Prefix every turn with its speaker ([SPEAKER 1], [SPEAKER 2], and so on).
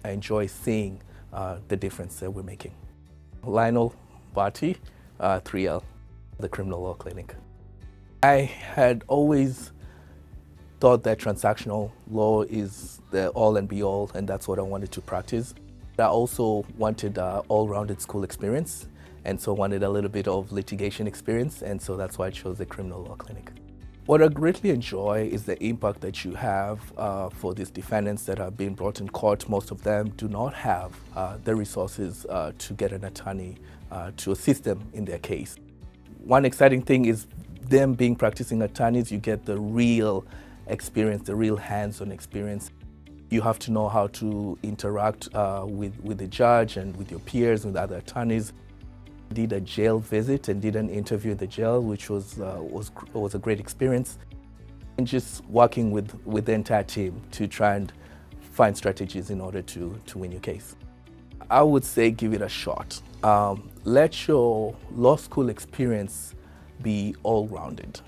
[SPEAKER 1] I enjoy seeing the difference that we're making. Lionel Barty, 3L, the Criminal Law Clinic. I had always thought that transactional law is the all and be all, and that's what I wanted to practice. I also wanted all-rounded school experience, and so wanted a little bit of litigation experience, and so that's why I chose the Criminal Law Clinic. What I greatly enjoy is the impact that you have for these defendants that are being brought in court. Most of them do not have the resources to get an attorney to assist them in their case. One exciting thing is them being practicing attorneys, you get the real experience, the real hands-on experience. You have to know how to interact with the judge and with your peers, with other attorneys. Did a jail visit and did an interview in the jail, which was a great experience. And just working with the entire team to try and find strategies in order to win your case. I would say give it a shot. Let your law school experience be all-rounded.